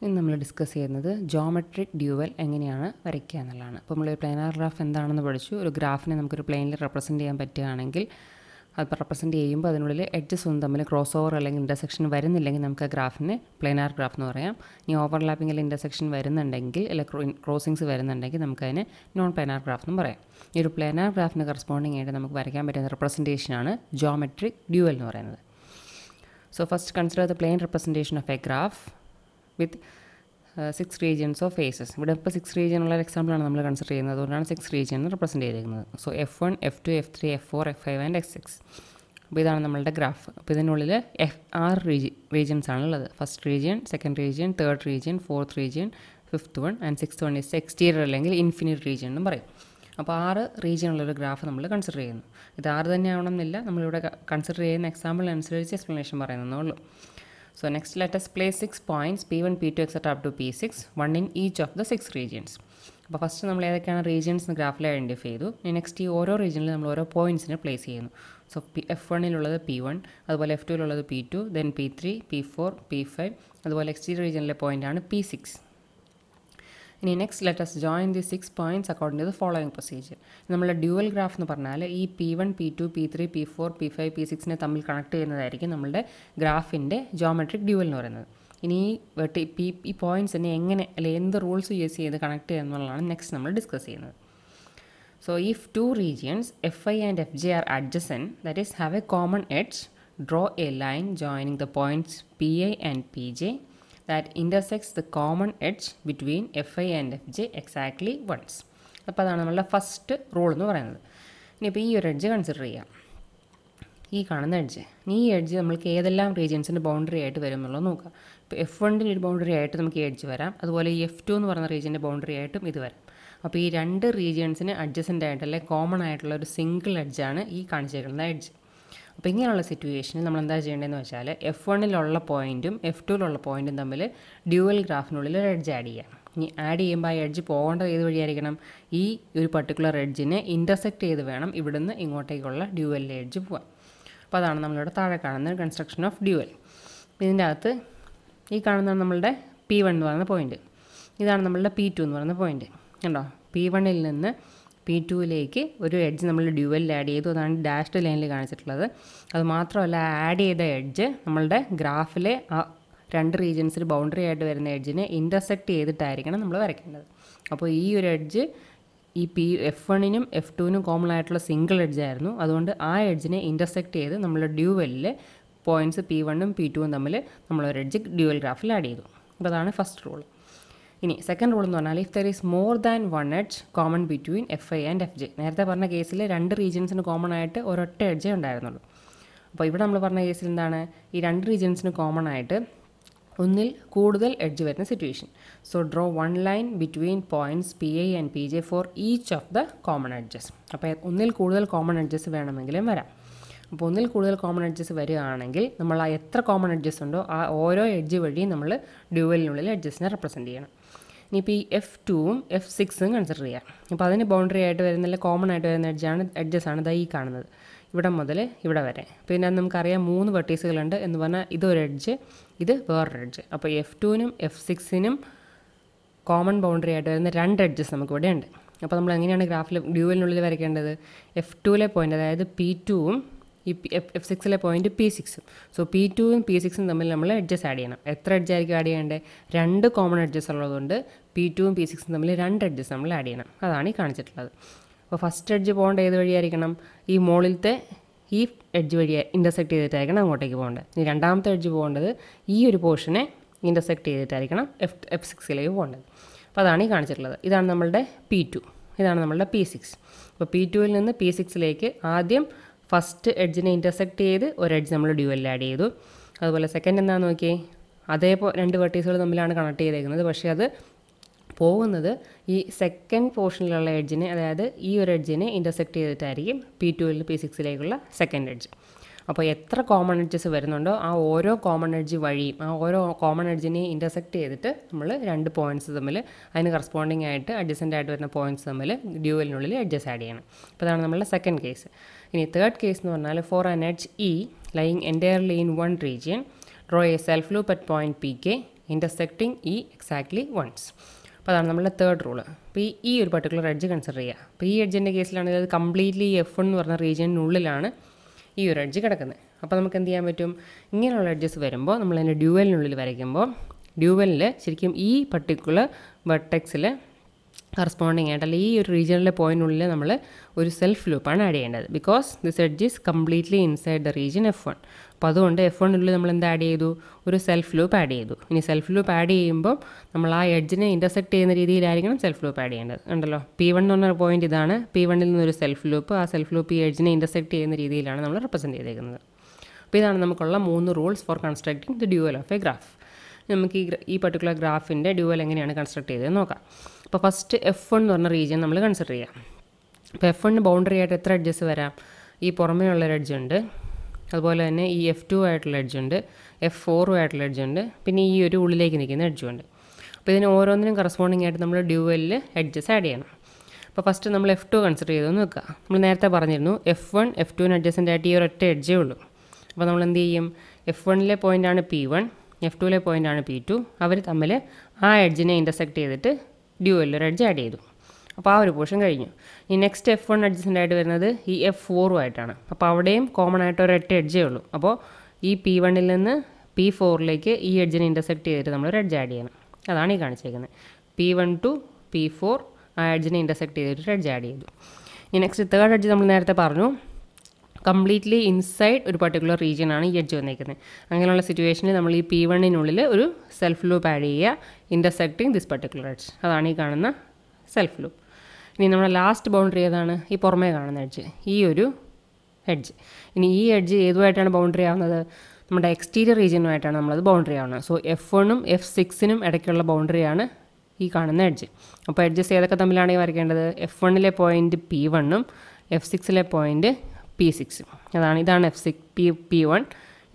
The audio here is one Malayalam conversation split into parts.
ഇന്ന് നമ്മൾ ഡിസ്കസ് ചെയ്യുന്നത് ജോമെട്രിക് ഡ്യൂവൽ എങ്ങനെയാണ് വരയ്ക്കുക എന്നുള്ളതാണ്. അപ്പോൾ നമ്മൾ പ്ലാനാർ ഗ്രാഫ് എന്താണെന്ന് പഠിച്ചു. ഒരു ഗ്രാഫിനെ നമുക്കൊരു പ്ലെയിനിൽ റെപ്രസെൻറ്റ് ചെയ്യാൻ പറ്റുകയാണെങ്കിൽ അത് റെപ്രസെൻറ്റ് ചെയ്യുമ്പോൾ അതിനുള്ളിൽ എഡ്ജസ് ഒന്നും തമ്മിൽ ക്രോസ് ഓവർ അല്ലെങ്കിൽ ഇൻ്റർസെക്ഷൻ വരുന്നില്ലെങ്കിൽ നമുക്ക് ആ ഗ്രാഫിനെ പ്ലെയിനാർ ഗ്രാഫ് എന്ന് പറയാം. ഇനി ഓവർലാപ്പിംഗ് അല്ലെങ്കിൽ ഇൻ്റർസെക്ഷൻ വരുന്നുണ്ടെങ്കിൽ അല്ലെങ്കിൽ ക്രോസിങ്സ് വരുന്നുണ്ടെങ്കിൽ നമുക്കതിനെ നോൺ പ്ലെയിനാർ ഗ്രാഫ് എന്നും പറയാം. ഈ ഒരു പ്ലെയിനാർ ഗ്രാഫിന് കറസ്പോണ്ടിങ് ആയിട്ട് നമുക്ക് വരയ്ക്കാൻ പറ്റുന്ന റെപ്രസെൻറ്റേഷനാണ് ജോമെട്രിക് ഡ്യൂവൽ എന്ന് പറയുന്നത്. So first consider the plane representation of a graph with 6 regions of faces. ഇവിടെ ഇപ്പോൾ 6 region ഉള്ള എക്സാമ്പിളാണ് നമ്മൾ കൺസിഡർ ചെയ്യുന്നത്. അതുകൊണ്ടാണ് 6 region റെപ്രസെൻറ്റ് ചെയ്തിരിക്കുന്നത്. So F1, F2, F3, F4, F5 and F6. അപ്പോൾ ഇതാണ് നമ്മളുടെ ഗ്രാഫ്. അപ്പോൾ ഇതിനുള്ളിൽ 6 റീജിയൻസ് ആണുള്ളത്. First region, second region, third region, fourth region, fifth one and sixth one is exterior അല്ലെങ്കിൽ ഇൻഫിനിറ്റ് റീജിയൻ എന്നും പറയും. അപ്പോൾ 6 റീജിയനുള്ളൊരു ഗ്രാഫ് നമ്മൾ കൺസിഡർ ചെയ്യുന്നു. ഇത് 6 തന്നെ ആവണമെന്നില്ല, നമ്മളിവിടെ കൺസിഡർ ചെയ്യുന്ന എക്സാമ്പിളിനനുസരിച്ച് എക്സ്പ്ലനേഷൻ പറയുന്നതേ ഉള്ളൂ. So next let us place 6 points P1, P2 etc. up to P6, one in each of the 6 regions. അപ്പോൾ ഫസ്റ്റ് നമ്മൾ ഏതൊക്കെയാണ് റീജിയൻസ് ഗ്രാഫിൽ ഐഡൻറ്റിഫൈ ചെയ്തു. നെക്സ്റ്റ് ഈ ഓരോ റീജിയനിൽ നമ്മൾ ഓരോ പോയിൻറ്റ്സിനെ പ്ലേസ് ചെയ്യുന്നു. സോ F1-ലുള്ളത് P1, അതുപോലെ F2-ലുള്ളത് P2, then P3, P4, P5, അതുപോലെ എക്സ്റ്റീരിയർ റീജിയനിലെ പോയിൻ്റാണ് P6. ഇനി next let us join the 6 points according to the following procedure. നമ്മളുടെ ഡ്യുവൽ ഗ്രാഫ് എന്ന് പറഞ്ഞാൽ ഈ P1, P2, P3, P4, P5, P6നെ തമ്മിൽ കണക്ട് ചെയ്യുന്നതായിരിക്കും നമ്മളുടെ ഗ്രാഫിൻ്റെ ജോമെട്രിക് ഡ്യുവൽ എന്ന് പറയുന്നത്. ഇനി ഈ പോയിൻറ്റ്സിനെ എങ്ങനെ അല്ലെങ്കിൽ എന്ത് റൂൾസ് യൂസ് ചെയ്ത് കണക്ട് ചെയ്യുക എന്നുള്ളതാണ് നെക്സ്റ്റ് നമ്മൾ ഡിസ്കസ് ചെയ്യുന്നത്. So if two regions Fi and Fj are adjacent, that is have a common edge, draw a line joining the points Pi and Pj that intersects the common edge between Fi and Fj exactly once. അപ്പോൾ അതാണ് നമ്മളുടെ ഫസ്റ്റ് റൂൾ എന്ന് പറയുന്നത്. ഇനിയിപ്പോൾ ഈ ഒരു എഡ്ജ് കൺസിഡർ ചെയ്യാം. ഈ കാണുന്ന എഡ്ജ്, ഈ എഡ്ജ് നമ്മൾക്ക് ഏതെല്ലാം റീജിയൻസിൻ്റെ ബൗണ്ടറി ആയിട്ട് വരും എന്നുള്ളത് നോക്കാം. ഇപ്പോൾ F1-ൻ്റെ ഒരു ബൗണ്ടറി ആയിട്ട് നമുക്ക് ഈ എഡ്ജ് വരാം, അതുപോലെ ഈ F2 എന്ന് പറയുന്ന റീജിയൻ്റെ ബൗണ്ടറി ആയിട്ടും ഇത് വരാം. അപ്പോൾ ഈ രണ്ട് റീജിയൻസിന് അഡ്ജസൻ്റ് ആയിട്ട് അല്ലെങ്കിൽ കോമൺ ആയിട്ടുള്ള ഒരു സിംഗിൾ എഡ്ജാണ് ഈ കാണിച്ചേക്കുന്ന എഡ്ജ്. അപ്പോൾ ഇങ്ങനെയുള്ള സിറ്റുവേഷനിൽ നമ്മൾ എന്താ ചെയ്യേണ്ടതെന്ന് വെച്ചാൽ F1-ലുള്ള പോയിൻറ്റും F2-ലുള്ള പോയിൻറ്റും തമ്മിൽ ഡ്യുവൽ ഗ്രാഫിനുള്ളിൽ ഒരു എഡ്ജ് ആഡ് ചെയ്യാം. ഇനി ആഡ് ചെയ്യുമ്പോൾ ആ എഡ്ജ് പോകേണ്ടത് ഏത് വഴിയായിരിക്കണം? ഈ ഒരു പർട്ടിക്കുലർ എഡ്ജിനെ ഇൻ്റർസെക്റ്റ് ചെയ്ത് വേണം ഇവിടുന്ന് ഇങ്ങോട്ടേക്കുള്ള ഡ്യുവലിലെ എഡ്ജ് പോകാൻ. അപ്പോൾ അതാണ് നമ്മളിവിടെ താഴെ കാണുന്ന കൺസ്ട്രക്ഷൻ ഓഫ് ഡ്യുവൽ. ഇതിൻ്റെ അകത്ത് ഈ കാണുന്നതാണ് നമ്മളുടെ P1 എന്ന് പറയുന്ന പോയിൻറ്റ്, ഇതാണ് നമ്മളുടെ P2 എന്ന് പറയുന്ന പോയിൻറ്റ്. കണ്ടോ, P1-ൽ നിന്ന് P2-ലേക്ക് ഒരു എഡ്ജ് നമ്മൾ ഡ്യുവലിൽ ആഡ് ചെയ്തു. അതാണ് ഡാഷ്ഡ് ലൈനിൽ കാണിച്ചിട്ടുള്ളത്. അത് മാത്രമല്ല ആഡ് ചെയ്ത എഡ്ജ് നമ്മളുടെ ഗ്രാഫിലെ ആ രണ്ട് റീജിയൻസിൽ ബൗണ്ടറി ആയിട്ട് വരുന്ന എഡ്ജിനെ ഇൻ്റർസെക്റ്റ് ചെയ്തിട്ടായിരിക്കണം നമ്മൾ വരയ്ക്കേണ്ടത്. അപ്പോൾ ഈ ഒരു എഡ്ജ് ഈ F1-നും F2-നും കോമൺ ആയിട്ടുള്ള സിംഗിൾ എഡ്ജായിരുന്നു. അതുകൊണ്ട് ആ എഡ്ജിനെ ഇൻ്റർസെക്റ്റ് ചെയ്ത് നമ്മളുടെ ഡ്യുവലിൽ പോയിൻറ്റ്സ് P1-ഉം P2-ഉം തമ്മിൽ നമ്മളൊരു എഡ്ജ് ഡ്യുവൽ ഗ്രാഫിൽ ആഡ് ചെയ്തു. അപ്പോൾ അതാണ് ഫസ്റ്റ് റൂൾ. ഇനി സെക്കൻഡ് റൂൾ എന്ന് പറഞ്ഞാൽ if there is more than one edge common between Fi and Fj. നേരത്തെ പറഞ്ഞ കേസിൽ രണ്ട് റീജിയൻസിന് കോമൺ ആയിട്ട് ഒരൊറ്റ എഡ്ജേ ഉണ്ടായിരുന്നുള്ളൂ. അപ്പോൾ ഇവിടെ നമ്മൾ പറഞ്ഞ കേസിൽ എന്താണ്, ഈ രണ്ട് റീജിയൻസിന് കോമൺ ആയിട്ട് ഒന്നിൽ കൂടുതൽ എഡ്ജ് വരുന്ന situation. So draw one line between points Pi and Pj for each of the common edges. അപ്പോൾ ഒന്നിൽ കൂടുതൽ കോമൺ എഡ്ജസ് വേണമെങ്കിലും വരാം. അപ്പോൾ ഒന്നിൽ കൂടുതൽ കോമൺ എഡ്ജസ് വരികയാണെങ്കിൽ നമ്മൾ ആ എത്ര കോമൺ എഡ്ജസ് ഉണ്ടോ ആ ഓരോ എഡ്ജ് വഴി നമ്മൾ ഡ്യുവലിനുള്ളിൽ എഡ്ജസിനെ റെപ്രസെൻറ്റ് ചെയ്യണം. ഇനിയിപ്പോൾ ഈ F2-ഉം F6-ഉം കൺസിഡർ ചെയ്യാം. അപ്പോൾ അതിന് ബൗണ്ടറി ആയിട്ട് വരുന്ന കോമൺ ആയിട്ട് വരുന്ന എഡ്ജസാണ് ഇതാ ഈ കാണുന്നത്, ഇവിടെ മുതൽ ഇവിടെ വരെ. പിന്നെ നമുക്കറിയാം 3 വെർട്ടീസുകളുണ്ട് എന്ന് പറഞ്ഞാൽ ഇതൊരു എഡ്ജ്, ഇത് വേറൊരു എഡ്ജ്. അപ്പോൾ F2-നും F6-നും കോമൺ ബൗണ്ടറി ആയിട്ട് വരുന്ന 2 എഡ്ജസ് നമുക്കിവിടെ ഉണ്ട്. അപ്പോൾ നമ്മൾ എങ്ങനെയാണ് ഗ്രാഫിൽ ഡ്യുവലിനുള്ളിൽ വരയ്ക്കേണ്ടത്? F2-ലെ പോയിൻ്റ് അതായത് P2-ഉം ഈ F6-ലെ പോയിൻറ്റ് P6-ഉം. സോ P2-ഉം P6-ഉം തമ്മിൽ നമ്മൾ എഡ്ജസ് ആഡ് ചെയ്യണം. എത്ര എഡ്ജായിരിക്കും ആഡ് ചെയ്യേണ്ടത്? 2 കോമൺ എഡ്ജസ് ഉള്ളതുകൊണ്ട് P2-ഉം P6-ഉം തമ്മിൽ 2 എഡ്ജസ് നമ്മൾ ആഡ് ചെയ്യണം. അതാണ് ഈ കാണിച്ചിട്ടുള്ളത്. അപ്പോൾ ഫസ്റ്റ് എഡ്ജ് പോകേണ്ട ഏത് വഴിയായിരിക്കണം? ഈ മുകളിലത്തെ ഈ എഡ്ജ് വഴി ഇൻ്റർസെക്റ്റ് ചെയ്തിട്ടായിരിക്കണം അങ്ങോട്ടേക്ക് പോകേണ്ടത്. ഇനി രണ്ടാമത്തെ എഡ്ജ് പോകേണ്ടത് ഈ ഒരു പോർഷനെ ഇൻ്റർസെക്റ്റ് ചെയ്തിട്ടായിരിക്കണം F6-ലേക്ക് പോകേണ്ടത്. അപ്പോൾ അതാണ് ഈ കാണിച്ചിട്ടുള്ളത്. ഇതാണ് നമ്മളുടെ P2, ഇതാണ് നമ്മളുടെ P6. അപ്പോൾ P2-ൽ നിന്ന് P6-ലേക്ക് ആദ്യം ഫസ്റ്റ് എഡ്ജിനെ ഇൻ്റർസെക്റ്റ് ചെയ്ത് ഒരു എഡ്ജ് നമ്മൾ ഡ്യുവലിൽ ആഡ് ചെയ്തു. അതുപോലെ സെക്കൻഡ് എന്താണെന്ന് നോക്കിയേ, അതേപോലെ 2 വെർട്ടീസുകൾ തമ്മിലാണ് കണക്ട് ചെയ്തേക്കുന്നത്. പക്ഷേ അത് പോകുന്നത് ഈ സെക്കൻഡ് പോർഷനിലുള്ള എഡ്ജിനെ, അതായത് ഈ ഒരു എഡ്ജിനെ ഇൻ്റർസെക്റ്റ് ചെയ്തിട്ടായിരിക്കും P2-ൽ P6-ലേക്കുള്ള സെക്കൻഡ് എഡ്ജ്. അപ്പോൾ എത്ര കോമൺ എഡ്ജസ് വരുന്നുണ്ടോ ആ ഓരോ കോമൺ എഡ്ജ് വഴിയും ആ ഓരോ കോമൺ എഡ്ജിനെ ഇൻ്റർസെക്റ്റ് ചെയ്തിട്ട് നമ്മൾ 2 പോയിൻറ്റ്സ് തമ്മിൽ അതിന് കറസ്പോണ്ടിങ് ആയിട്ട് അഡ്ജസൻ്റ് ആയിട്ട് വരുന്ന പോയിൻറ്റ്സ് തമ്മിൽ ഡ്യുവലിനുള്ളിൽ എഡ്ജസ് ആഡ് ചെയ്യണം. അപ്പോൾ അതാണ് നമ്മളുടെ സെക്കൻഡ് കേസ്. ഇനി തേർഡ് കേസ് എന്ന് പറഞ്ഞാൽ for an edge E lying entirely in one region, draw a self loop at point Pk intersecting e exactly once. അപ്പോൾ അതാണ് നമ്മുടെ തേർഡ് റൂള്. അപ്പോൾ ഈ ഒരു പർട്ടിക്കുലർ എഡ്ജ് കൺസിഡർ ചെയ്യുക. അപ്പോൾ ഈ എഡ്ജിൻ്റെ കേസിലാണെങ്കിൽ അത് കംപ്ലീറ്റ്ലി F1 എന്ന് പറഞ്ഞ റീജിയനുള്ളിലാണ് ഈ ഒരു എഡ്ജ് കിടക്കുന്നത്. അപ്പോൾ നമുക്ക് എന്ത് ചെയ്യാൻ പറ്റും, ഇങ്ങനെയുള്ള എഡ്ജസ് വരുമ്പോൾ നമ്മൾ അതിൻ്റെ ഡ്യൂവലിനുള്ളിൽ വരയ്ക്കുമ്പോൾ ഡ്യൂവലിൽ ശരിക്കും ഈ പർട്ടിക്കുലർ വെർട്ടെക്സിൽ കറസ്പോണ്ടിങ് ആയിട്ട് അല്ലെങ്കിൽ ഈ ഒരു റീജിയനിലെ പോയിൻറ്റിനുള്ളിൽ നമ്മൾ ഒരു സെൽഫ് ലൂപ്പാണ് ആഡ് ചെയ്യേണ്ടത്. Because this edge is completely inside the region F1. അപ്പോൾ അതുകൊണ്ട് F1നുള്ളിൽ നമ്മൾ എന്ത് ആഡ് ചെയ്തു, ഒരു സെൽഫ് ലൂപ്പ് ആഡ് ചെയ്തു. ഇനി സെൽഫ് ലൂപ്പ് ആഡ് ചെയ്യുമ്പോൾ നമ്മൾ ആ എഡ്ജിനെ ഇൻ്റർസെക്റ്റ് ചെയ്യുന്ന രീതിയിലായിരിക്കണം സെൽഫ് ലൂപ്പ് ആഡ് ചെയ്യേണ്ടത്. ഉണ്ടല്ലോ, P1 എന്ന് പറഞ്ഞ പോയിന്റ് ഇതാണ്. P1ൽ നിന്നൊരു സെൽഫ് ലൂപ്പ്, ആ സെൽഫ് ലൂപ്പ് ഈ എഡ്ജിനെ ഇൻ്റർസെക്റ്റ് ചെയ്യുന്ന രീതിയിലാണ് നമ്മൾ റെപ്രസെൻറ്റ് ചെയ്തേക്കുന്നത്. അപ്പോൾ ഇതാണ് നമുക്കുള്ള 3 rules for constructing the dual of A graph. നമുക്ക് ഈ പർട്ടിക്കുലർ ഗ്രാഫിൻ്റെ ഡ്യൂവൽ എങ്ങനെയാണ് കൺസ്ട്രക്ട് ചെയ്തതെന്ന് നോക്കാം. അപ്പോൾ ഫസ്റ്റ് F1 എന്ന് പറഞ്ഞ റീജിയൻ നമ്മൾ കൺസിഡർ ചെയ്യാം. അപ്പോൾ F1 ബൗണ്ടറി ആയിട്ട് എത്ര എഡ്ജസ് വരാം, ഈ പുറമേ ഉള്ള എഡ്ജ് ഉണ്ട്, അതുപോലെ തന്നെ ഈ F2 ആയിട്ടുള്ള എഡ്ജ് ഉണ്ട്, F4 ആയിട്ടുള്ള എഡ്ജ് ഉണ്ട്, പിന്നെ ഈ ഒരു ഉള്ളിലേക്ക് നിൽക്കുന്ന എഡ്ജും ഉണ്ട്. അപ്പോൾ ഇതിന് ഓരോന്നിനും കറസ്പോണ്ടിങ് ആയിട്ട് നമ്മൾ ഡ്യൂവലിൽ എഡ്ജസ് ആഡ് ചെയ്യണം. അപ്പോൾ ഫസ്റ്റ് നമ്മൾ F2 കൺസിഡർ ചെയ്തെന്ന് വെക്കുക. നമ്മൾ നേരത്തെ പറഞ്ഞിരുന്നു F1 F2 അഡ്ജസൻ്റ് ആയിട്ട് ഈ ഒരൊറ്റ എഡ്ജേ ഉള്ളൂ. അപ്പോൾ നമ്മൾ എന്ത് ചെയ്യും, F1ലെ പോയിൻ്റാണ് P1, F2ലെ പോയിൻ്റാണ് P2. അവർ തമ്മിൽ ആ എഡ്ജിനെ ഇൻ്റർസെക്റ്റ് ചെയ്തിട്ട് ഡ്യൂവലിൽ ഒരു എഡ്ജ് ആഡ് ചെയ്തു. അപ്പോൾ ആ ഒരു പോർഷൻ കഴിഞ്ഞു. ഈ നെക്സ്റ്റ് F1 അഡ്ജസൻ്റ് ആയിട്ട് വരുന്നത് ഈ F4 ആയിട്ടാണ്. അപ്പോൾ അവിടെയും കോമൺ ആയിട്ട് ഒരൊറ്റ എഡ്ജേ ഉള്ളൂ. അപ്പോൾ ഈ P1ൽ നിന്ന് P4ലേക്ക് ഈ എഡ്ജിനെ ഇൻ്റർസെക്റ്റ് ചെയ്തിട്ട് നമ്മളൊരു എഡ്ജ് ആഡ് ചെയ്യണം. അതാണ് ഈ കാണിച്ചേക്കുന്നത്. P1 to P4 ആ എഡ്ജിനെ ഇൻ്റർസെക്റ്റ് ചെയ്തിട്ട് എഡ്ജ് ആഡ് ചെയ്തു. ഈ നെക്സ്റ്റ് തേർഡ് എഡ്ജ് നമ്മൾ നേരത്തെ പറഞ്ഞു കംപ്ലീറ്റ്ലി ഇൻസൈഡ് ഒരു പർട്ടിക്കുലർ റീജിയനാണ് ഈ എഡ്ജ് വന്നേക്കുന്നത്. അങ്ങനെയുള്ള സിറ്റുവേഷനിൽ നമ്മൾ ഈ P1നുള്ളിൽ ഒരു സെൽഫ് ലൂപ്പ് ആഡ് ചെയ്യുക, ഇൻ്റർസെക്റ്റിംഗ് ദിസ് പർട്ടിക്കുലർ എഡ്ജ്. അതാണ് ഈ കാണുന്ന സെൽഫ് ലൂപ്പ്. ഇനി നമ്മുടെ ലാസ്റ്റ് ബൗണ്ടറി ഏതാണ്, ഈ പുറമേ കാണുന്ന എഡ്ജ്, ഈ ഒരു എഡ്ജ്. ഇനി ഈ എഡ്ജ് ഏതുമായിട്ടാണ് ബൗണ്ടറി ആവുന്നത്, നമ്മുടെ എക്സ്റ്റീരിയർ റീജിയനുമായിട്ടാണ് നമ്മളത് ബൗണ്ടറി ആവുന്നത്. സോ F1ഉം F6നും ഇടയ്ക്കുള്ള ബൗണ്ടറിയാണ് ഈ കാണുന്ന എഡ്ജ്. അപ്പോൾ എഡ്ജസ് ഏതൊക്കെ തമ്മിലാണ് ഈ വരയ്ക്കേണ്ടത്, F1ലെ പോയിൻറ്റ് P1ഉം F6ലെ പോയിൻറ്റ് P6. ഇതാണ് P1,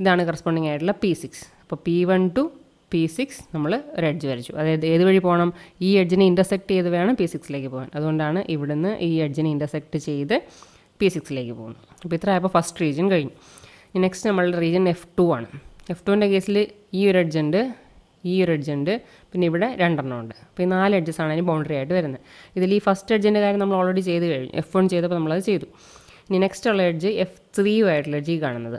ഇതാണ് കറസ്പോണ്ടിങ് ആയിട്ടുള്ള P6. അപ്പോൾ P1 to P6 നമ്മൾ ഒരു എഡ്ജ് വരച്ചു. അതായത് ഏത് വഴി പോകണം, ഈ എഡ്ജിനെ ഇൻ്റർസെക്റ്റ് ചെയ്ത് വേണം P6ലേക്ക് പോകാൻ. അതുകൊണ്ടാണ് ഇവിടുന്ന് ഈ എഡ്ജിനെ ഇൻ്റർസെക്റ്റ് ചെയ്ത് P6ലേക്ക് പോകുന്നത്. അപ്പോൾ ഇത്ര ആയപ്പോൾ ഫസ്റ്റ് റീജിയൻ കഴിഞ്ഞു. നെക്സ്റ്റ് നമ്മളുടെ റീജിയൻ F2 ആണ്. F2ൻ്റെ കേസിൽ ഈ ഒരു എഡ്ജ് ഉണ്ട്, ഈ ഒരു എഡ്ജ് ഉണ്ട്, പിന്നെ ഇവിടെ 2 ഉണ്ട്. അപ്പോൾ ഈ 4 എഡ്ജസാണ് അതിന് ബൗണ്ടറി ആയിട്ട് വരുന്നത്. ഇതിൽ ഈ ഫസ്റ്റ് എഡ്ജിൻ്റെ കാര്യം നമ്മൾ ഓൾറെഡി ചെയ്ത് കഴിഞ്ഞു. F1 ചെയ്തപ്പോൾ നമ്മളത് ചെയ്തു. ഇനി നെക്സ്റ്റ് ഉള്ള എഡ്ജ് F3 ആയിട്ടുള്ള എഡ്ജ് ഈ കാണുന്നത്.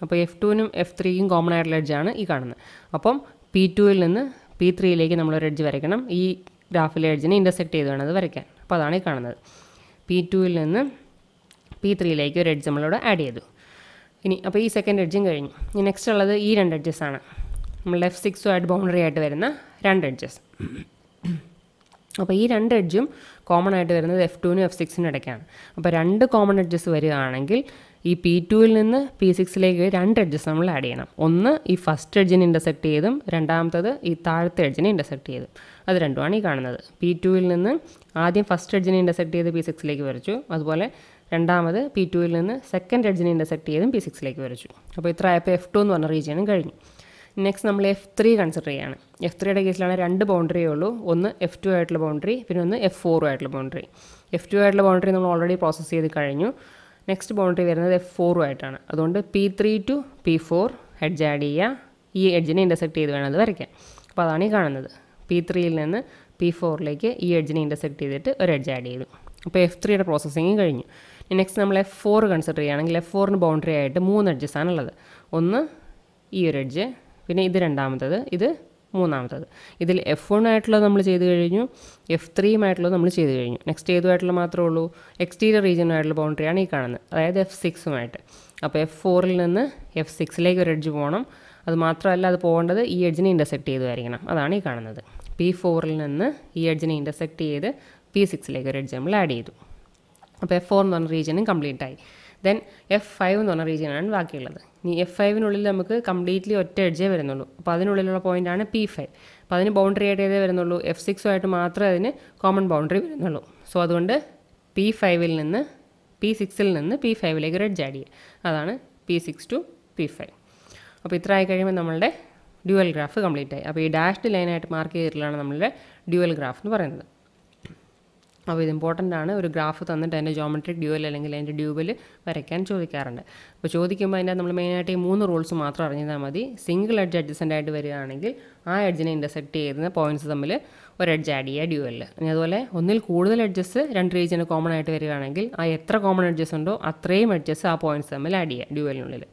അപ്പോൾ F2നും F3ക്കും കോമൺ ആയിട്ടുള്ള എഡ്ജാണ് ഈ കാണുന്നത്. അപ്പം P2ൽ നിന്ന് P3യിലേക്ക് നമ്മളൊരു എഡ്ജ് വരയ്ക്കണം. ഈ ഗ്രാഫിലെ എഡ്ജിനെ ഇൻ്റർസെക്റ്റ് ചെയ്ത് വേണം അത് വരയ്ക്കാൻ. അപ്പോൾ അതാണ് ഈ കാണുന്നത്. P2ൽ നിന്ന് P3യിലേക്ക് ഒരു എഡ്ജ് നമ്മളിവിടെ ആഡ് ചെയ്തു. ഇനി അപ്പോൾ ഈ സെക്കൻഡ് എഡ്ജും കഴിഞ്ഞു. ഇനി നെക്സ്റ്റ് ഉള്ളത് ഈ 2 എഡ്ജസാണ്. നമ്മൾ F6 ആയിട്ട് ബൗണ്ടറി ആയിട്ട് വരുന്ന 2 എഡ്ജസ്. അപ്പോൾ ഈ 2 എഡ്ജും കോമൺ ആയിട്ട് വരുന്നത് F2നും F6നും ഇടയ്ക്കാണ്. അപ്പോൾ 2 കോമൺ എഡ്ജസ് വരികയാണെങ്കിൽ ഈ P2ൽ നിന്ന് P6ലേക്ക് 2 എഡ്ജസ് നമ്മൾ ആഡ് ചെയ്യണം. ഒന്ന് ഈ ഫസ്റ്റ് എഡ്ജിനെ ഇൻ്റർസെക്റ്റ് ചെയ്തും രണ്ടാമത്തത് ഈ താഴത്തെ എഡ്ജിനെ ഇൻ്റർസെക്റ്റ് ചെയ്തും. അത് രണ്ടുമാണ് ഈ കാണുന്നത്. P2ൽ നിന്ന് ആദ്യം ഫസ്റ്റ് എഡ്ജിനെ ഇൻ്റർസെക്റ്റ് ചെയ്ത് P6ലേക്ക് വരച്ചു. അതുപോലെ രണ്ടാമത് P2ൽ നിന്ന് സെക്കൻഡ് എഡ്ജിനെ ഇൻ്റർസെക്റ്റ് ചെയ്തും P6ലേക്ക് വരച്ചു. അപ്പോൾ ഇത്ര ആയപ്പോൾ F2 എന്ന് പറഞ്ഞ റീജിയനും കഴിഞ്ഞു. നെക്സ്റ്റ് നമ്മൾ F3 കൺസിഡർ ചെയ്യുകയാണ്. F3യുടെ കേസിലാണ് 2 ബൗണ്ടറിയേ ഉള്ളൂ. ഒന്ന് F2 ആയിട്ടുള്ള ബൗണ്ടറി, പിന്നെ ഒന്ന് F4 ആയിട്ടുള്ള ബൗണ്ടറി. F2 ആയിട്ടുള്ള ബൗണ്ടറി നമ്മൾ ഓൾറെഡി പ്രോസസ്സ് ചെയ്ത് കഴിഞ്ഞു. നെക്സ്റ്റ് ബൗണ്ടറി വരുന്നത് F4 ആയിട്ടാണ്. അതുകൊണ്ട് P3 to P4 edge add ചെയ്യുക. ഈ എഡ്ജിനെ ഇൻ്റർസെക്റ്റ് ചെയ്ത് വേണം അത് വരയ്ക്കാൻ. അപ്പോൾ അതാണ് ഈ കാണുന്നത്. P3യിൽ നിന്ന് P4ലേക്ക് ഈ എഡ്ജിനെ ഇൻ്റർസെക്റ്റ് ചെയ്തിട്ട് ഒരു എഡ്ജ് ആഡ് ചെയ്തു. അപ്പോൾ F3യുടെ പ്രോസസ്സിങ് കഴിഞ്ഞു. നെക്സ്റ്റ് നമ്മൾ F4 കൺസിഡർ ചെയ്യുകയാണെങ്കിൽ F4ന് ബൗണ്ടറി ആയിട്ട് 3 എഡ്ജസാണുള്ളത്. ഒന്ന് ഈ ഒരു എഡ്ജ്, പിന്നെ ഇത് രണ്ടാമത്തത്, ഇത് മൂന്നാമത്തത്. ഇതിൽ F1 ആയിട്ടുള്ളത് നമ്മൾ ചെയ്ത് കഴിഞ്ഞു, F3 നമ്മൾ ചെയ്ത് കഴിഞ്ഞു. നെക്സ്റ്റ് ഏതുമായിട്ടുള്ള മാത്രമേ ഉള്ളൂ, എക്സ്റ്റീരിയർ റീജിയനുമായിട്ടുള്ള ബൗണ്ടറിയാണ് ഈ കാണുന്നത്, അതായത് F6 അപ്പോൾ F4ൽ നിന്ന് F6ലേക്ക് ഒരു എഡ്ജ് പോകണം. അത് മാത്രമല്ല അത് പോകേണ്ടത് ഈ എഡ്ജിനെ ഇൻ്റർസെക്റ്റ് ചെയ്തുമായിരിക്കണം. അതാണ് ഈ കാണുന്നത്. P4ൽ നിന്ന് ഈ എഡ്ജിനെ ഇൻ്റർസെക്റ്റ് ചെയ്ത് P6ലേക്ക് ഒരു എഡ്ജ് നമ്മൾ ആഡ് ചെയ്തു. അപ്പോൾ F4 എന്ന് പറഞ്ഞ റീജിയനും കംപ്ലീറ്റ് ആയി. ദെൻ F5 എന്ന് പറഞ്ഞ റീജിയനാണ് ബാക്കിയുള്ളത്. ഇനി F5നുള്ളിൽ നമുക്ക് കംപ്ലീറ്റ്ലി ഒറ്റ എഡ്ജേ വരുന്നുള്ളൂ. അപ്പോൾ അതിനുള്ളിലുള്ള പോയിൻ്റാണ് P5. അപ്പോൾ അതിന് ബൗണ്ടറി ആയിട്ട് ഏതേ വരുന്നുള്ളൂ, F6 മാത്രമേ അതിന് കോമൺ ബൗണ്ടറി വരുന്നുള്ളൂ. സോ അതുകൊണ്ട് P5ൽ നിന്ന് P6ൽ നിന്ന് P5ലേക്ക് ഒരു എഡ്ജ് ആഡ് ചെയ്യുക. അതാണ് P6 to P5. അപ്പോൾ ഇത്ര ആയി കഴിയുമ്പോൾ നമ്മളുടെ ഡ്യുവൽ ഗ്രാഫ് കംപ്ലീറ്റ് ആയി. അപ്പോൾ ഈ ഡാഷ്ഡ് ലൈനായിട്ട് മാർക്ക് ചെയ്തിട്ടുള്ളതാണ് നമ്മളുടെ ഡ്യുവൽ ഗ്രാഫ് എന്ന് പറയുന്നത്. അപ്പോൾ ഇത് ഇമ്പോർട്ടൻ്റ് ആണ്. ഒരു ഗ്രാഫ് തന്നിട്ട് അതിൻ്റെ ജോമെട്രിക് ഡ്യൂവൽ അല്ലെങ്കിൽ അതിൻ്റെ ഡ്യൂവൽ വരയ്ക്കാൻ ചോദിക്കാറുണ്ട്. അപ്പോൾ ചോദിക്കുമ്പോൾ അതിൻ്റെ നമ്മൾ മെയിനായിട്ട് ഈ 3 റൂൾസ് മാത്രം അറിഞ്ഞാൽ മതി. സിംഗിൾ എഡ്ജ് അഡ്ജസൻ്റ് ആയിട്ട് വരികയാണെങ്കിൽ ആ എഡ്ജിനെ ഇൻ്റർസെക്റ്റ് ചെയ്യുന്ന പോയിൻറ്റ്സ് തമ്മിൽ ഒരു എഡ്ജ് ആഡ് ചെയ്യുക ഡ്യൂവലിൽ. ഇനി അതുപോലെ ഒന്നിൽ കൂടുതൽ എഡ്ജസ് 2 റീജിയന് കോമൺ ആയിട്ട് വരികയാണെങ്കിൽ ആ എത്ര കോമൺ എഡ്ജസ് ഉണ്ടോ അത്രയും എഡ്ജസ് ആ പോയിൻറ്റ്സ് തമ്മിൽ ആഡ് ചെയ്യുക ഡ്യൂവലിനുള്ളിൽ.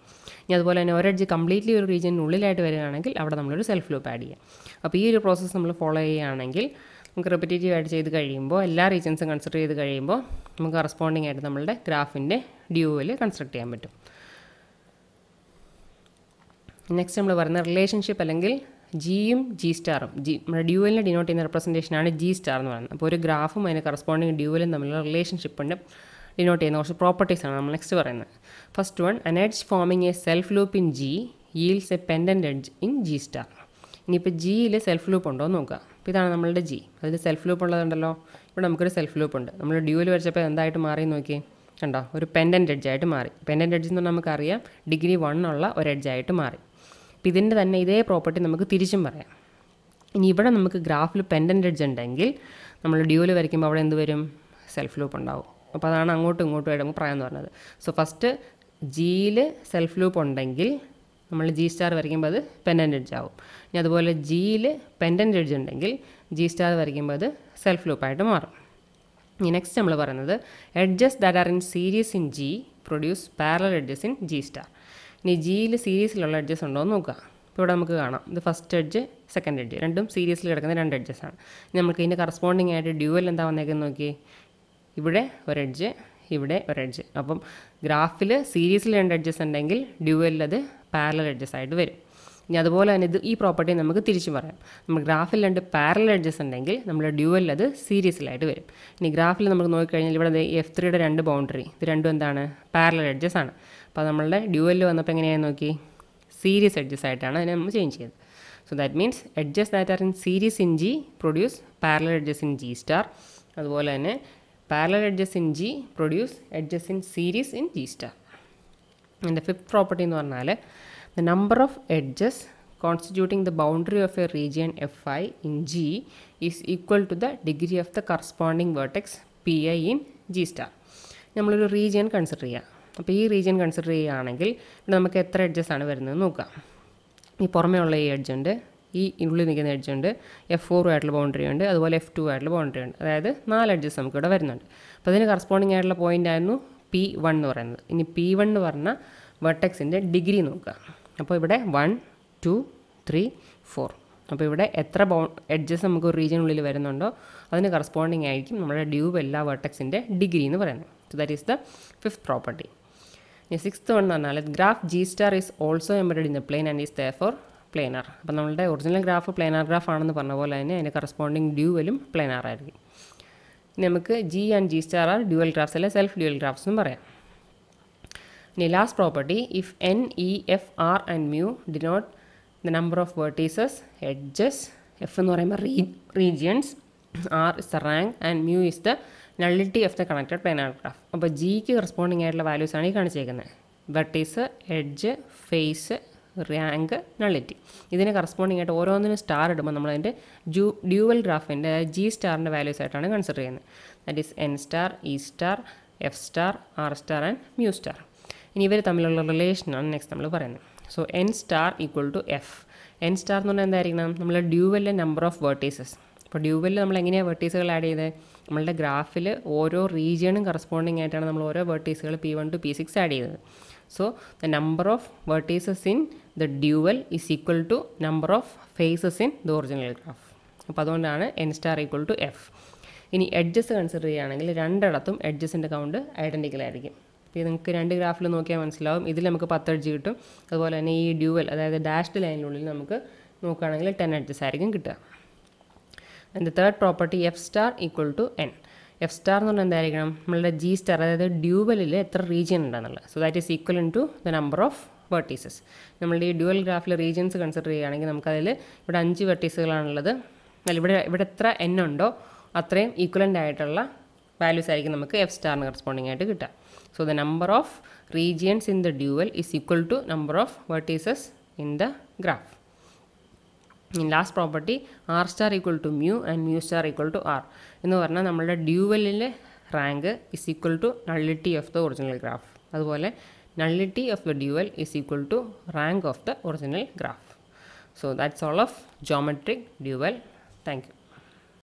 ഇനി അതുപോലെ തന്നെ ഒരു എഡ്ജ് കംപ്ലീറ്റ്ലി ഒരു റീജിയനുള്ളിലായിട്ട് വരികയാണെങ്കിൽ അവിടെ നമ്മളൊരു സെൽഫ് ലൂപ്പ് ആഡ് ചെയ്യുക. അപ്പോൾ ഈ ഒരു പ്രോസസ്സ് നമ്മൾ ഫോളോ ചെയ്യുകയാണെങ്കിൽ നമുക്ക് റിപ്പറ്റേറ്റീവ് ആയിട്ട് ചെയ്ത് കഴിയുമ്പോൾ എല്ലാ റീജിയൻസും കൺസിഡർ ചെയ്ത് കഴിയുമ്പോൾ നമുക്ക് കറസ്പോണ്ടിങ് ആയിട്ട് നമ്മളുടെ ഗ്രാഫിൻ്റെ ഡ്യൂവൽ കൺസ്ട്രക്ട് ചെയ്യാൻ പറ്റും. നെക്സ്റ്റ് നമ്മൾ പറയുന്ന റിലേഷൻഷിപ്പ് അല്ലെങ്കിൽ ജിയും ജി സ്റ്റാറും. നമ്മുടെ ഡ്യൂവലിനെ ഡിനോട്ട് ചെയ്യുന്ന റെപ്രസെൻറ്റേഷനാണ് ജി സ്റ്റാർ എന്ന് പറയുന്നത്. അപ്പോൾ ഒരു ഗ്രാഫും അതിന് കറസ്പോണ്ടിങ് ഡ്യൂവലും തമ്മിലുള്ള റിലേഷൻഷിപ്പിൻ്റെ ഡിനോട്ട് ചെയ്യുന്ന കുറച്ച് പ്രോപ്പർട്ടീസാണ് നമ്മൾ നെക്സ്റ്റ് പറയുന്നത്. First one, an edge forming a self loop in G yields a pendant edge in G star. ഇനിയിപ്പോൾ ജിയിൽ സെൽഫ് ലൂപ്പ് ഉണ്ടോ എന്ന് നോക്കുക. അപ്പോൾ ഇതാണ് നമ്മളുടെ ജി. അതിൽ സെൽഫ് ലൂപ്പ് ഉള്ളതുണ്ടല്ലോ. ഇവിടെ നമുക്കൊരു സെൽഫ് ലൂപ്പ് ഉണ്ട്. നമ്മൾ ഡ്യൂവൽ വരച്ചപ്പോൾ എന്തായിട്ട് മാറി നോക്കി കണ്ടോ, ഒരു പെൻഡൻറ്റ് എഡ്ജായിട്ട് മാറി. പെൻഡൻറ്റ് എഡ്ജ് എന്ന് പറഞ്ഞാൽ നമുക്കറിയാം ഡിഗ്രി 1 ഉള്ള ഒരു എഡ്ജായിട്ട് മാറി. അപ്പോൾ ഇതിൻ്റെ തന്നെ ഇതേ പ്രോപ്പർട്ടി നമുക്ക് തിരിച്ചും പറയാം. ഇനി ഇവിടെ നമുക്ക് ഗ്രാഫിൽ പെൻഡൻറ്റ് എഡ്ജ് ഉണ്ടെങ്കിൽ നമ്മൾ ഡ്യൂവൽ വരയ്ക്കുമ്പോൾ അവിടെ എന്ത് വരും, സെൽഫ് ലൂപ്പ് ഉണ്ടാവും. അപ്പോൾ അതാണ് അങ്ങോട്ടും ഇങ്ങോട്ടും ആയിട്ട് നമുക്ക് പറയാമെന്ന് പറഞ്ഞത്. സോ ഫസ്റ്റ് ജിയിൽ സെൽഫ് ലൂപ്പ് ഉണ്ടെങ്കിൽ നമ്മൾ ജി സ്റ്റാർ വരയ്ക്കുമ്പോൾ അത് പെൻഡൻറ്റ് എഡ്ജ് ആവും. ഇനി അതുപോലെ ജിയിൽ പെൻഡൻറ്റ് എഡ്ജ് ഉണ്ടെങ്കിൽ ജി സ്റ്റാർ വരയ്ക്കുമ്പോൾ അത് സെൽഫ് ലൂപ്പായിട്ട് മാറും. ഇനി നെക്സ്റ്റ് നമ്മൾ പറയുന്നത് edges that are in series in G produce parallel edges in G star. ഇനി ജിയിൽ സീരീസിലുള്ള എഡ്ജസ് ഉണ്ടോ എന്ന് നോക്കുക. ഇപ്പോൾ ഇവിടെ നമുക്ക് കാണാം ഇത് ഫസ്റ്റ് എഡ്ജ് സെക്കൻഡ് എഡ്ജ് രണ്ടും സീരീസിൽ കിടക്കുന്ന 2 എഡ്ജസാണ്. ഇനി നമുക്ക് ഇതിൻ്റെ കറസ്പോണ്ടിങ് ആയിട്ട് ഡ്യൂവൽ എന്താ വന്നേക്കെന്ന് നോക്കി. ഇവിടെ ഒരു എഡ്ജ്, ഇവിടെ ഒരു എഡ്ജ്. അപ്പം ഗ്രാഫിൽ സീരീസിൽ 2 എഡ്ജസ് ഉണ്ടെങ്കിൽ ഡ്യൂവലിൽ അത് പാരലൽ എഡ്ജസ് ആയിട്ട് വരും. ഇനി അതുപോലെ തന്നെ ഈ പ്രോപ്പർട്ടി നമുക്ക് തിരിച്ചു പറയാം. നമ്മൾ ഗ്രാഫിൽ 2 പാരലൽ എഡ്ജസ് ഉണ്ടെങ്കിൽ നമ്മൾ ഡ്യൂവലിൽ അത് സീരീസിലായിട്ട് വരും. ഇനി ഗ്രാഫിൽ നമുക്ക് നോക്കിക്കഴിഞ്ഞാൽ ഇവിടെ F3യുടെ 2 ബൗണ്ടറി, ഇത് രണ്ടും എന്താണ്, പാരലൽ എഡ്ജസ് ആണ്. അപ്പോൾ നമ്മളുടെ ഡ്യൂവലിൽ വന്നപ്പോൾ എങ്ങനെയാണെന്ന് നോക്കി, സീരീസ് എഡ്ജസ് ആയിട്ടാണ് അതിനെ നമ്മൾ ചേഞ്ച് ചെയ്തത്. So that means edges that are in series in G produce parallel edges in G star. അതുപോലെ തന്നെ parallel edges in G produce edges in series in G star. അതിൻ്റെ 5th പ്രോപ്പർട്ടി എന്ന് പറഞ്ഞാൽ the number of edges constituting the boundary of a region Fi in G is equal to the degree of the corresponding vertex Pi in G star. നമ്മളൊരു റീജിയൻ കൺസിഡർ ചെയ്യുക. അപ്പോൾ ഈ റീജിയൻ കൺസിഡർ ചെയ്യുകയാണെങ്കിൽ ഇവിടെ നമുക്ക് എത്ര എഡ്ജസ് ആണ് വരുന്നത് നോക്കാം. ഈ പുറമേ ഉള്ള ഈ എഡ്ജ് ഉണ്ട്, ഈ ഉള്ളിൽ നിൽക്കുന്ന എഡ്ജ് ഉണ്ട്, F4 ആയിട്ടുള്ള ബൗണ്ടറി ഉണ്ട്, അതുപോലെ F2 ആയിട്ടുള്ള ബൗണ്ടറി ഉണ്ട്. അതായത് 4 എഡ്ജസ് നമുക്കിവിടെ വരുന്നുണ്ട്. അപ്പോൾ അതിന് കറസ്പോണ്ടിങ് ആയിട്ടുള്ള പോയിൻ്റ് ആയിരുന്നു P1 എന്ന് പറയുന്നത്. ഇനി P1 എന്ന് പറഞ്ഞാൽ വെർട്ടെക്സിൻ്റെ ഡിഗ്രി നോക്കുക. അപ്പോൾ ഇവിടെ 1 2 3 4. അപ്പോൾ ഇവിടെ എത്ര എഡ്ജസ് നമുക്ക് ഒരു റീജിയനുള്ളിൽ വരുന്നുണ്ടോ അതിന് കറസ്പോണ്ടിങ് ആയിരിക്കും നമ്മുടെ ഡ്യൂവ് എല്ലാ വെർട്ടെക്സിൻ്റെ ഡിഗ്രി എന്ന് പറയുന്നത്. So that is the 5th property. ഇനി 6th വൺ എന്ന് പറഞ്ഞാൽ graph G star is also embedded in the plain and is therefore planar. അപ്പോൾ നമ്മളുടെ ഒറിജിനൽ ഗ്രാഫ് പ്ലെയിനാർ ഗ്രാഫ് ആണെന്ന് പറഞ്ഞ പോലെ തന്നെ അതിൻ്റെ കറസ്പോണ്ടിങ് ഡ്യൂവലും പ്ലെയിനാർ ആയിരിക്കും. ഇനി നമുക്ക് G and G star are dual graphs അല്ലെ സെൽഫ് ഡ്യുവൽ ഗ്രാഫ്സ് എന്നും പറയാം. ഇനി last property, if N, E, F, R and mu denote the number of vertices, edges, F എന്ന് പറയുമ്പോൾ regions, R is the rank and mu is the nullity of the connected planar graph. അപ്പോൾ ജിക്ക് കറസ്പോണ്ടിങ് ആയിട്ടുള്ള വാല്യൂസ് ആണ് ഈ കാണിച്ചേക്കുന്നത്. Vertices, edge, face, rank, nullity. ഇതിന് കറസ്പോണ്ടിങ് ആയിട്ട് ഓരോന്നിനും സ്റ്റാർ ഇടുമ്പോൾ നമ്മളതിൻ്റെ ഡ്യൂവൽ ഗ്രാഫിൻ്റെ ജി സ്റ്റാറിൻ്റെ വാല്യൂസ് ആയിട്ടാണ് കൺസിഡർ ചെയ്യുന്നത്. That is N star, E star, F star, R star and mu star. ഇനി ഇവർ തമ്മിലുള്ള റിലേഷനാണ് നെക്സ്റ്റ് നമ്മൾ പറയുന്നത്. So N star equal to F. N star എന്ന് പറഞ്ഞാൽ എന്തായിരിക്കണം, നമ്മൾ ഡ്യൂവലിലെ നമ്പർ ഓഫ് വെർട്ടീസസ്. അപ്പോൾ ഡ്യൂവലിൽ നമ്മൾ എങ്ങനെയാണ് വെർട്ടീസുകൾ ആഡ് ചെയ്തത്, നമ്മളുടെ ഗ്രാഫിൽ ഓരോ റീജിയനും കറസ്പോണ്ടിങ് ആയിട്ടാണ് നമ്മൾ ഓരോ വെർട്ടീസുകൾ P1 to P6 ആഡ് ചെയ്തത്. So the number of vertices in the dual is equal to number of faces in the original graph. അപ്പോൾ അതുകൊണ്ടാണ് N star equal to F. ഇനി എഡ്ജസ് കൺസിഡർ ചെയ്യുകയാണെങ്കിൽ രണ്ടിടത്തും എഡ്ജസിൻ്റെ കൗണ്ട് ഐഡൻറ്റിക്കൽ ആയിരിക്കും. അപ്പോൾ നിങ്ങൾക്ക് 2 ഗ്രാഫിൽ നോക്കിയാൽ മനസ്സിലാവും. ഇതിൽ നമുക്ക് 10 എഡ്ജ് കിട്ടും. അതുപോലെ തന്നെ ഈ ഡ്യൂവൽ അതായത് ഡാഷ്ഡ് ലൈനിനുള്ളിൽ നമുക്ക് നോക്കുകയാണെങ്കിൽ 10 എഡ്ജസ് ആയിരിക്കും കിട്ടുക. And the third property F star equal to N. F star എന്ന് പറഞ്ഞാൽ എന്തായിരിക്കണം, നമ്മളുടെ ജി സ്റ്റാർ അതായത് ഡ്യൂവലിൽ എത്ര റീജിയൻ ഉണ്ടെന്നുള്ളത്. So that is equal to the number of vertices. നമ്മളുടെ ഈ ഡ്യുവൽ ഗ്രാഫിൽ റീജിയൻസ് കൺസിഡർ ചെയ്യുകയാണെങ്കിൽ നമുക്കതിൽ ഇവിടെ 5 വെർട്ടീസുകളാണുള്ളത്. അല്ല ഇവിടെ എത്ര എൻ ഉണ്ടോ അത്രയും ഈക്വലൻ്റ് ആയിട്ടുള്ള വാല്യൂസ് ആയിരിക്കും നമുക്ക് എഫ് സ്റ്റാറിന് കറസ്പോണ്ടിങ് ആയിട്ട് കിട്ടുക. So the number of regions in the dual is equal to number of vertices in the graph. Last property R star equal to mu and mu star equal to R എന്ന് പറഞ്ഞാൽ നമ്മളുടെ ഡ്യൂവലിലെ rank is equal to nullity of the original graph. അതുപോലെ nullity of the dual is equal to rank of the original graph. So that's all of geometric dual. Thank you.